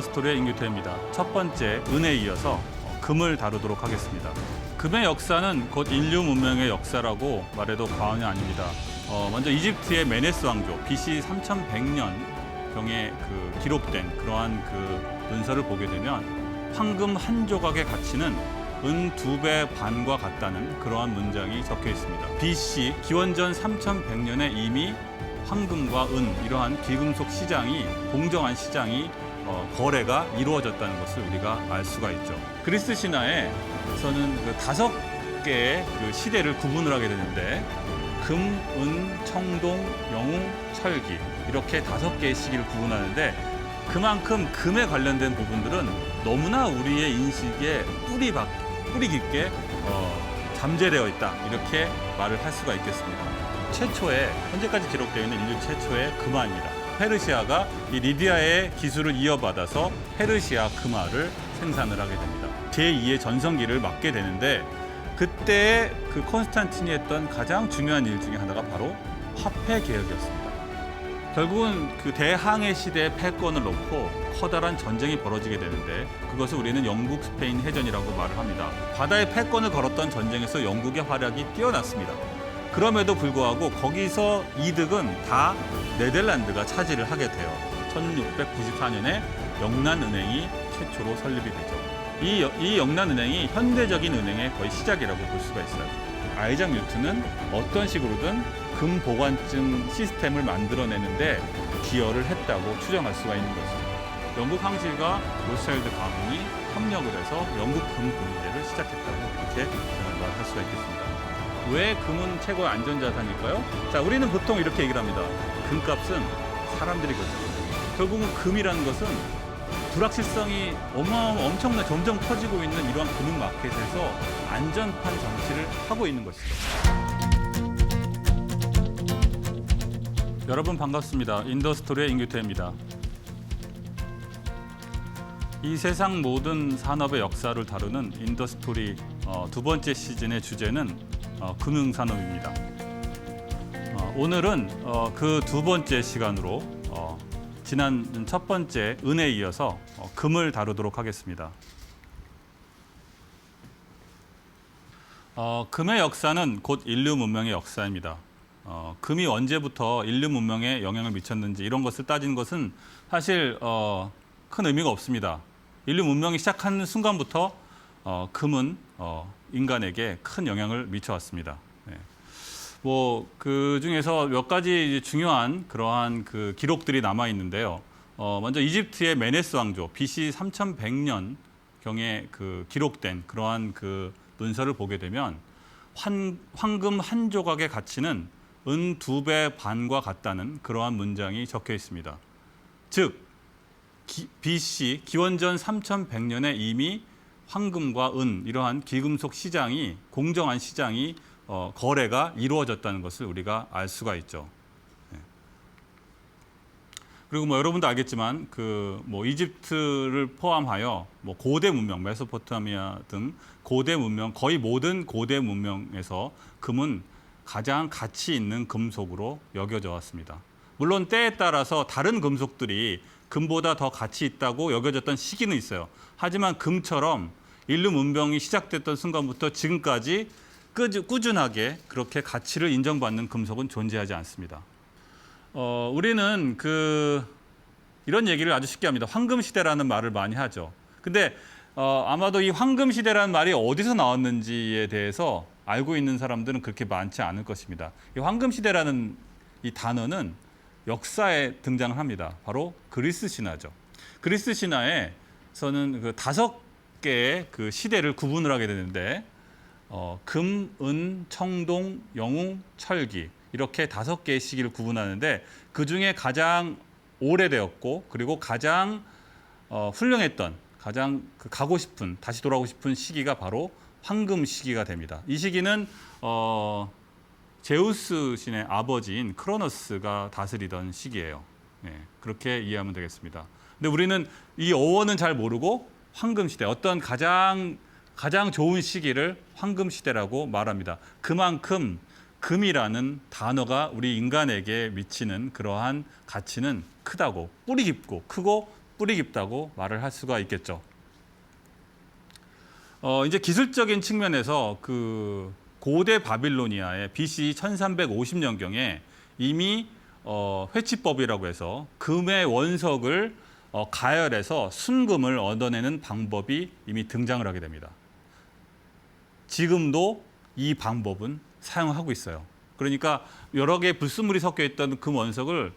인더스토리의 임규태입니다. 첫 번째 은에 이어서 금을 다루도록 하겠습니다. 금의 역사는 곧 인류 문명의 역사라고 말해도 과언이 아닙니다. 먼저 이집트의 메네스 왕조 BC 3100년경에 기록된 그러한 문서를 보게 되면 황금 한 조각의 가치는 은 2배 반과 같다는 그러한 문장이 적혀 있습니다. BC 기원전 3100년에 이미 황금과 은 이러한 귀금속 시장이 공정한 시장이 거래가 이루어졌다는 것을 우리가 알 수가 있죠. 그리스 신화에서는 5개의 시대를 구분을 하게 되는데 금, 은, 청동, 영웅, 철기 이렇게 5개의 시기를 구분하는데 그만큼 금에 관련된 부분들은 너무나 우리의 인식에 뿌리 깊게 잠재되어 있다 이렇게 말을 할 수가 있겠습니다. 최초의 현재까지 기록되어 있는 인류 최초의 금화입니다. 페르시아가 이 리디아의 기술을 이어받아서 페르시아 금화를 생산을 하게 됩니다. 제2의 전성기를 맞게 되는데 그때 콘스탄틴이 했던 가장 중요한 일 중에 하나가 바로 화폐 개혁이었습니다. 결국은 대항해 시대의 패권을 놓고 커다란 전쟁이 벌어지게 되는데 그것을 우리는 영국 스페인 해전이라고 말을 합니다. 바다의 패권을 걸었던 전쟁에서 영국의 활약이 뛰어났습니다. 그럼에도 불구하고 거기서 이득은 다 네덜란드가 차지를 하게 돼요. 1694년에 영란은행이 최초로 설립이 되죠. 이 영란은행이 현대적인 은행의 거의 시작이라고 볼 수가 있어요. 아이작 뉴턴은 어떤 식으로든 금 보관증 시스템을 만들어내는데 기여를 했다고 추정할 수가 있는 것이죠. 영국 황실과 로스차일드 가문이 협력을 해서 영국 금 공제를 시작했다고 이렇게 말할 수가 있겠습니다. 왜 금은 최고의 안전자산일까요? 자, 우리는 보통 이렇게 얘기를 합니다. 금값은 사람들이 결정합니다. 결국은 금이라는 것은 불확실성이 엄청나 점점 커지고 있는 이러한 금융 마켓에서 안전판 장치를 하고 있는 것이죠. 여러분 반갑습니다. 인더스토리의 임규태입니다. 이 세상 모든 산업의 역사를 다루는 인더스토리 두 번째 시즌의 주제는 금융산업입니다. 오늘은 그 두 번째 시간으로 지난 첫 번째 은에 이어서 금을 다루도록 하겠습니다. 금의 역사는 곧 인류 문명의 역사입니다. 금이 언제부터 인류 문명에 영향을 미쳤는지 이런 것을 따진 것은 사실 큰 의미가 없습니다. 인류 문명이 시작하는 순간부터 금은 인간에게 큰 영향을 미쳐왔습니다. 네. 그 중에서 몇 가지 중요한 그러한 기록들이 남아 있는데요. 먼저 이집트의 메네스 왕조 BC 3100년경에 기록된 그러한 문서를 보게 되면 황금 한 조각의 가치는 은 2배 반과 같다는 그러한 문장이 적혀 있습니다. 즉 BC 기원전 3100년에 이미 황금과 은 이러한 귀금속 시장이 공정한 시장이 거래가 이루어졌다는 것을 우리가 알 수가 있죠. 네. 그리고 여러분도 알겠지만 이집트를 포함하여 고대 문명, 메소포타미아 등 고대 문명 거의 모든 고대 문명에서 금은 가장 가치 있는 금속으로 여겨져 왔습니다. 물론 때에 따라서 다른 금속들이 금보다 더 가치 있다고 여겨졌던 시기는 있어요. 하지만 금처럼 인류 문명이 시작됐던 순간부터 지금까지 꾸준하게 그렇게 가치를 인정받는 금속은 존재하지 않습니다. 우리는 이런 얘기를 아주 쉽게 합니다. 황금 시대라는 말을 많이 하죠. 근데 아마도 이 황금 시대라는 말이 어디서 나왔는지에 대해서 알고 있는 사람들은 그렇게 많지 않을 것입니다. 이 황금 시대라는 이 단어는 역사에 등장을 합니다. 바로 그리스 신화죠. 그리스 신화에서는 5개의 시대를 구분을 하게 되는데 금, 은, 청동, 영웅, 철기 이렇게 5개의 시기를 구분하는데 그중에 가장 오래되었고 그리고 가장 훌륭했던 가장 가고 싶은 다시 돌아오고 싶은 시기가 바로 황금 시기가 됩니다. 이 시기는 제우스 신의 아버지인 크로노스가 다스리던 시기예요. 네, 그렇게 이해하면 되겠습니다. 근데 우리는 이 어원은 잘 모르고 황금 시대, 어떤 가장 좋은 시기를 황금 시대라고 말합니다. 그만큼 금이라는 단어가 우리 인간에게 미치는 그러한 가치는 크다고, 뿌리 깊고 크고 뿌리 깊다고 말을 할 수가 있겠죠. 이제 기술적인 측면에서 그 고대 바빌로니아의 BC 1350년경에 이미 회치법이라고 해서 금의 원석을 가열해서 순금을 얻어내는 방법이 이미 등장을 하게 됩니다. 지금도 이 방법은 사용하고 있어요. 그러니까 여러 개의 불순물이 섞여 있던 금 원석을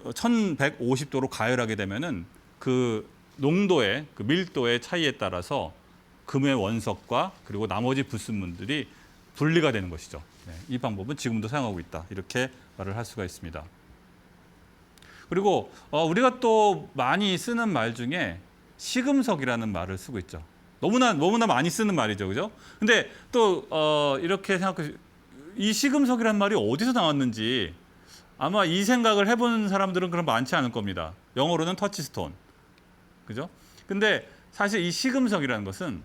1150도로 가열하게 되면은 그 농도의 그 밀도의 차이에 따라서 금의 원석과 그리고 나머지 불순물들이 분리가 되는 것이죠. 네, 이 방법은 지금도 사용하고 있다. 이렇게 말을 할 수가 있습니다. 그리고 우리가 또 많이 쓰는 말 중에 시금석이라는 말을 쓰고 있죠. 너무나 많이 쓰는 말이죠, 그죠? 근데 또 이렇게 생각해, 이 시금석이라는 말이 어디서 나왔는지 아마 이 생각을 해본 사람들은 그럼 많지 않을 겁니다. 영어로는 터치스톤, 그죠? 근데 사실 이 시금석이라는 것은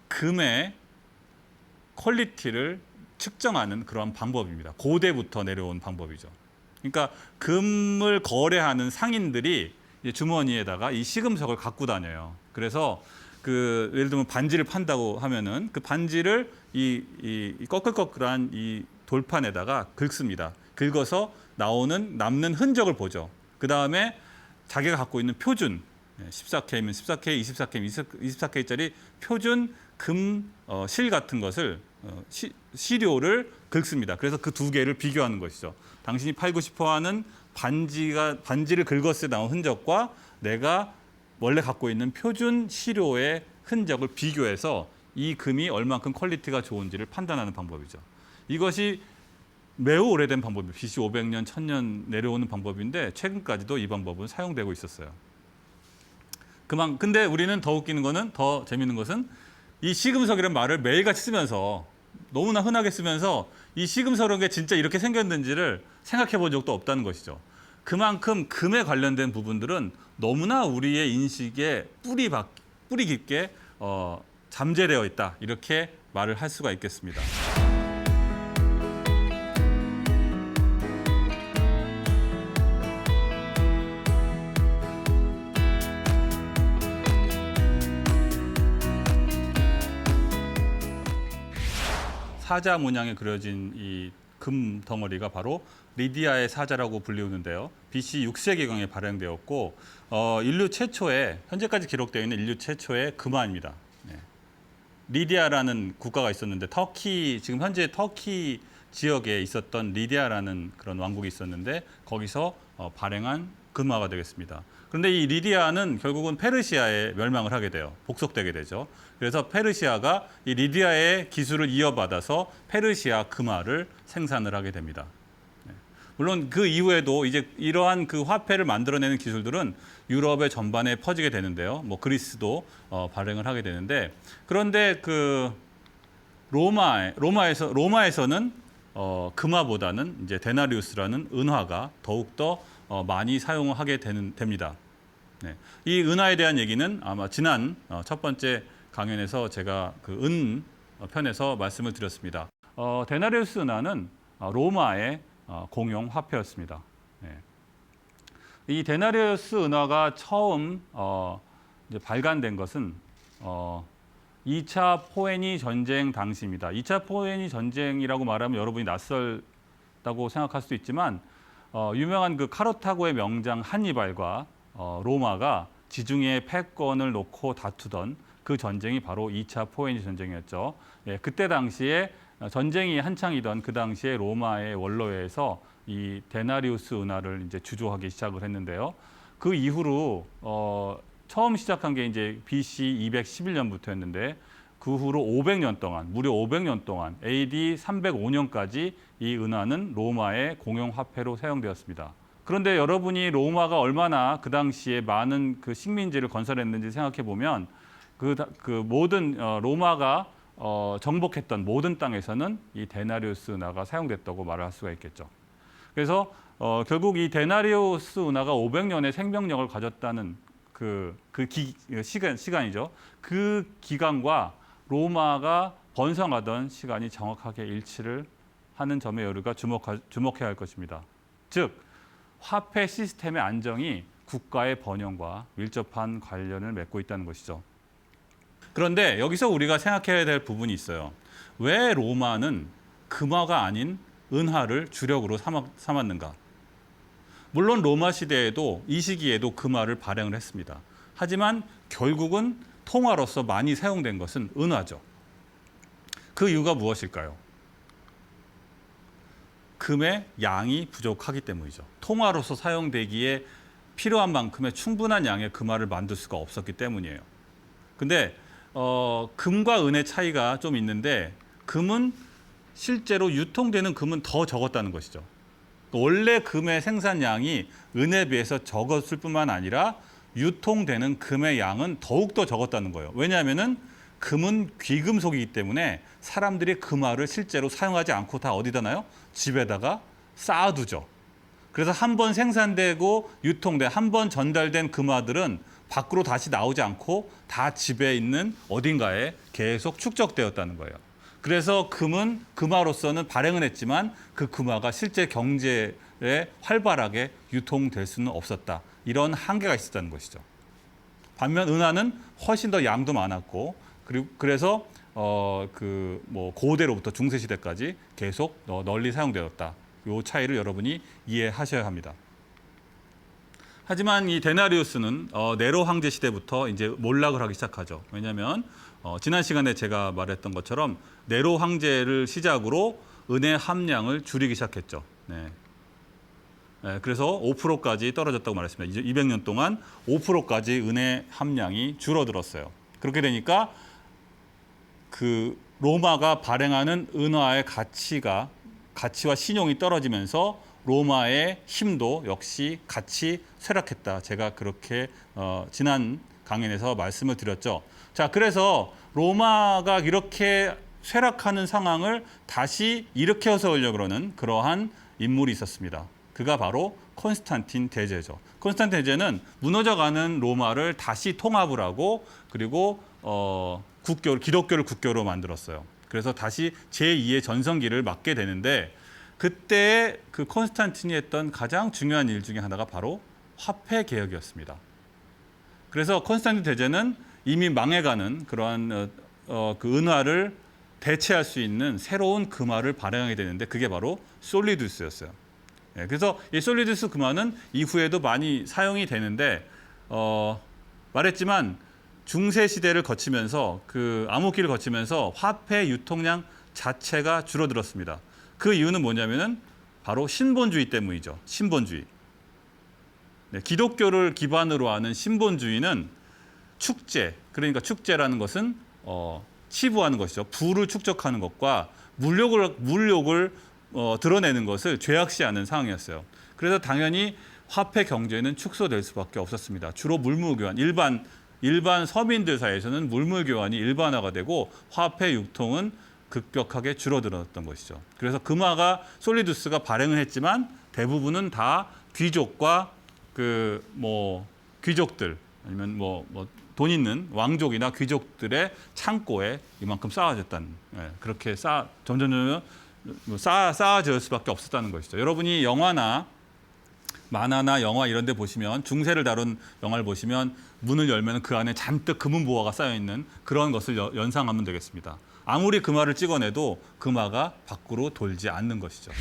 금의 퀄리티를 측정하는 그러한 방법입니다. 고대부터 내려온 방법이죠. 그러니까 금을 거래하는 상인들이 이제 주머니에다가 이 시금석을 갖고 다녀요. 그래서 그 예를 들면 반지를 판다고 하면은 그 반지를 이 꺼끌꺼끌한 이 돌판에다가 긁습니다. 긁어서 남는 흔적을 보죠. 그 다음에 자기가 갖고 있는 표준 14K면 14K, 24K, 24K짜리 표준 금 실 같은 것을 시료를 긁습니다. 그래서 그 두 개를 비교하는 것이죠. 당신이 팔고 싶어하는 반지를 긁었을 때 나온 흔적과 내가 원래 갖고 있는 표준 시료의 흔적을 비교해서 이 금이 얼만큼 퀄리티가 좋은지를 판단하는 방법이죠. 이것이 매우 오래된 방법입니다. BC 500년, 1000년 내려오는 방법인데 최근까지도 이 방법은 사용되고 있었어요. 근데 우리는 더 웃기는 거는, 더 재밌는 것은 이 시금석이라는 말을 매일같이 쓰면서 너무나 흔하게 쓰면서 이 시금석이라는 게 진짜 이렇게 생겼는지를 생각해 본 적도 없다는 것이죠. 그만큼 금에 관련된 부분들은 너무나 우리의 인식에 뿌리 깊게 잠재되어 있다. 이렇게 말을 할 수가 있겠습니다. 사자 문양에 그려진 이 금 덩어리가 바로 리디아의 사자라고 불리우는데요. BC 6세기경에 발행되었고 현재까지 기록되어 있는 인류 최초의 금화입니다. 네. 리디아라는 국가가 있었는데 지금 현재 터키 지역에 있었던 리디아라는 그런 왕국이 있었는데 거기서 발행한 금화가 되겠습니다. 그런데 이 리디아는 결국은 페르시아에 멸망을 하게 돼요. 복속되게 되죠. 그래서 페르시아가 이 리디아의 기술을 이어받아서 페르시아 금화를 생산을 하게 됩니다. 물론 그 이후에도 이제 이러한 그 화폐를 만들어내는 기술들은 유럽의 전반에 퍼지게 되는데요. 뭐 그리스도 발행을 하게 되는데, 그런데 그 로마에서는 금화보다는 이제 데나리우스라는 은화가 더욱더 많이 사용을 하게 됩니다. 네. 이 은화에 대한 얘기는 아마 지난 첫 번째 강연에서 제가 그 은 편에서 말씀을 드렸습니다. 데나리우스 은화는 로마의 공용 화폐였습니다. 네. 이 데나리우스 은화가 처음 이제 발간된 것은 2차 포에니 전쟁 당시입니다. 2차 포에니 전쟁이라고 말하면 여러분이 낯설다고 생각할 수도 있지만 유명한 그 카르타고의 명장 한니발과 로마가 지중해 패권을 놓고 다투던 그 전쟁이 바로 2차 포에니 전쟁이었죠. 예, 그때 당시에 전쟁이 한창이던 그 당시에 로마의 원로에서 이 데나리우스 은화를 이제 주조하기 시작을 했는데요. 그 이후로 처음 시작한 게 이제 BC 211년부터였는데 그 후로 500년 동안, 무려 500년 동안 AD 305년까지 이 은화는 로마의 공용 화폐로 사용되었습니다. 그런데 여러분이 로마가 얼마나 그 당시에 많은 그 식민지를 건설했는지 생각해 보면 그 모든 로마가 정복했던 모든 땅에서는 이 데나리우스 은화가 사용됐다고 말을 할 수가 있겠죠. 그래서 결국 이 데나리우스 은화가 500년의 생명력을 가졌다는 시간이죠. 그 기간과 로마가 번성하던 시간이 정확하게 일치를 하는 점에 우리가 주목해야 할 것입니다. 즉 화폐 시스템의 안정이 국가의 번영과 밀접한 관련을 맺고 있다는 것이죠. 그런데 여기서 우리가 생각해야 될 부분이 있어요. 왜 로마는 금화가 아닌 은화를 주력으로 삼았는가? 물론 로마 시대에도 이 시기에도 금화를 발행을 했습니다. 하지만 결국은 통화로서 많이 사용된 것은 은화죠. 그 이유가 무엇일까요? 금의 양이 부족하기 때문이죠. 통화로서 사용되기에 필요한 만큼의 충분한 양의 금화를 만들 수가 없었기 때문이에요. 근데 금과 은의 차이가 좀 있는데 금은 실제로 유통되는 금은 더 적었다는 것이죠. 원래 금의 생산량이 은에 비해서 적었을 뿐만 아니라 유통되는 금의 양은 더욱더 적었다는 거예요. 왜냐하면은 금은 귀금속이기 때문에 사람들이 금화를 실제로 사용하지 않고 다 어디다 놔요? 집에다가 쌓아두죠. 그래서 한 번 생산되고 유통돼 한 번 전달된 금화들은 밖으로 다시 나오지 않고 다 집에 있는 어딘가에 계속 축적되었다는 거예요. 그래서 금은 금화로서는 발행은 했지만 그 금화가 실제 경제에 활발하게 유통될 수는 없었다. 이런 한계가 있었다는 것이죠. 반면 은화는 훨씬 더 양도 많았고 그래서 고대로부터 중세 시대까지 계속 널리 사용되었다. 이 차이를 여러분이 이해하셔야 합니다. 하지만 이 데나리우스는 네로 황제 시대부터 이제 몰락을 하기 시작하죠. 왜냐하면 지난 시간에 제가 말했던 것처럼 네로 황제를 시작으로 은의 함량을 줄이기 시작했죠. 네. 네, 그래서 5%까지 떨어졌다고 말했습니다. 이제 200년 동안 5%까지 은의 함량이 줄어들었어요. 그렇게 되니까 그 로마가 발행하는 은화의 가치와 신용이 떨어지면서 로마의 힘도 역시 같이 쇠락했다. 제가 그렇게 지난 강연에서 말씀을 드렸죠. 자, 그래서 로마가 이렇게 쇠락하는 상황을 다시 일으켜 세우려고 그러는 그러한 인물이 있었습니다. 그가 바로 콘스탄틴 대제죠. 콘스탄틴 대제는 무너져가는 로마를 다시 통합을 하고 그리고 기독교를 국교로 만들었어요. 그래서 다시 제2의 전성기를 맞게 되는데 그때 그 콘스탄틴이 했던 가장 중요한 일 중에 하나가 바로 화폐 개혁이었습니다. 그래서 콘스탄틴 대제는 이미 망해가는 그러한 그 은화를 대체할 수 있는 새로운 금화를 발행하게 되는데 그게 바로 솔리두스였어요. 예, 그래서 이 솔리두스 금화는 이후에도 많이 사용이 되는데 말했지만 중세 시대를 거치면서 그 암흑기를 거치면서 화폐 유통량 자체가 줄어들었습니다. 그 이유는 뭐냐면은 바로 신본주의 때문이죠. 신본주의. 네, 기독교를 기반으로 하는 신본주의는 축제, 그러니까 축제라는 것은 치부하는 것이죠. 부를 축적하는 것과 물욕을 드러내는 것을 죄악시하는 상황이었어요. 그래서 당연히 화폐 경제는 축소될 수밖에 없었습니다. 주로 물물교환, 일반 서민들 사이에서는 물물교환이 일반화가 되고 화폐 유통은 급격하게 줄어들었던 것이죠. 그래서 금화가 솔리두스가 발행을 했지만 대부분은 다 귀족과 귀족들 아니면 돈 있는 왕족이나 귀족들의 창고에 이만큼 쌓아졌다는 그렇게 점점 쌓아질 수밖에 없었다는 것이죠. 여러분이 영화나 만화나 영화 이런 데 보시면 중세를 다룬 영화를 보시면 문을 열면 그 안에 잔뜩 금은보화가 쌓여 있는 그런 것을 연상하면 되겠습니다. 아무리 금화를 찍어내도 금화가 밖으로 돌지 않는 것이죠.